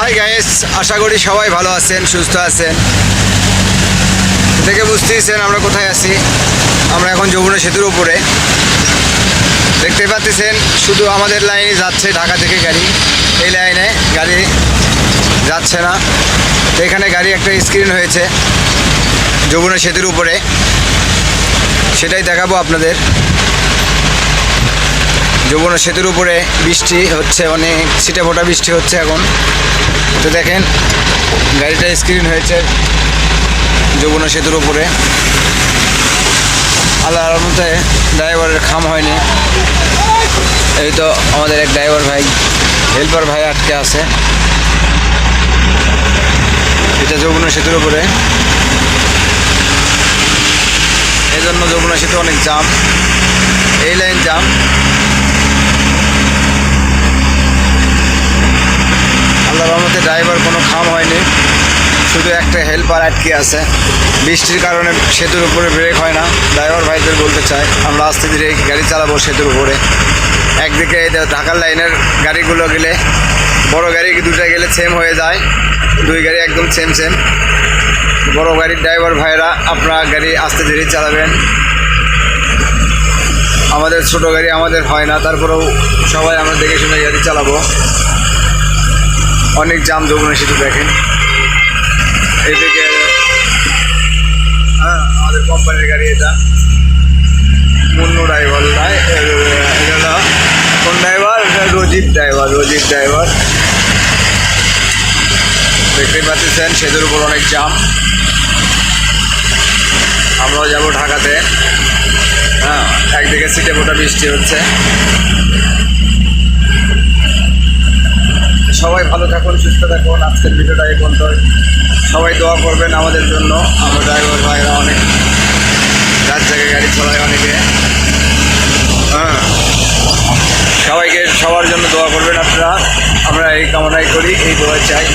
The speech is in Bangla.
হাই গাইস, আশা করি সবাই ভালো আছেন, সুস্থ আছেন। দেখে বুঝতেইছেন আমরা কোথায় আছি। আমরা এখন যমুনা সেতুর উপরে। দেখতে পাচ্ছেন শুধু আমাদের লাইনে যাচ্ছে ঢাকা থেকে গাড়ি, এই লাইনে গাড়ি যাচ্ছে না। তো এখানে গাড়ি একটা স্ক্রিন হয়েছে যমুনা সেতুর উপরে, সেটাই দেখাবো আপনাদের। যমুনা সেতুর উপরে বৃষ্টি হচ্ছে, অনেক ছিটে ফোটা বৃষ্টি হচ্ছে এখন। তো দেখেন গাড়িটা স্ক্রিন হয়েছে যমুনা সেতুর উপরে। আল্লাহর মধ্যে ড্রাইভারের খাম হয়নি। এই তো আমাদের এক ড্রাইভার ভাই, হেল্পার ভাই আটকে আছে। এটা যমুনা সেতুর উপরে, এই জন্য যমুনা সেতু অনেক জাম, এই লাইন জাম। আল্লাহর রহমতে ড্রাইভার কোনো খাম হয়নি, শুধু একটা হেল্পার আটকে আছে। বৃষ্টির কারণে সেতুর উপরে ব্রেক হয় না। ড্রাইভার ভাইদের বলতে চাই, আমরা আস্তে ধীরে গাড়ি চালাবো সেতুর উপরে। একদিকে ঢাকার লাইনের গাড়িগুলো গেলে, বড় গাড়ি দুটা গেলে সেম হয়ে যায়, দুই গাড়ি একদম সেম। বড় গাড়ির ড্রাইভার ভাইরা আপনারা গাড়ি আস্তে ধীরে চালাবেন। আমাদের ছোট গাড়ি আমাদের হয় না, তারপরেও সবাই আমরা দেখে শুনে গাড়ি চালাবো। অনেক জাম যমুনা সেতু দেখেন। এইদিকে আমাদের কোম্পানির গাড়ি, এটা মুন্নু ড্রাইভার নয়, এটা কোন ড্রাইভার? রজিব ড্রাইভার। দেখতেই পাচ্ছেন সেতুর উপর অনেক জাম। আমরাও যাবো ঢাকাতে। একদিকে ছিটে ফোটা বৃষ্টি হচ্ছে। সবাই ভালো থাকুন, সুস্থ থাকুন। আজকের ভিডিওটা এই পর্যন্ত। সবাই দোয়া করবেন আমাদের জন্য। আমরা ড্রাইভার ভাইরা অনেক রাত জায়গায় গাড়ি চালায় অনেকে। সবাইকে সবার জন্য দোয়া করবেন আপনারা। আমরা এই কামনাই করি, এই দোয়া চাই।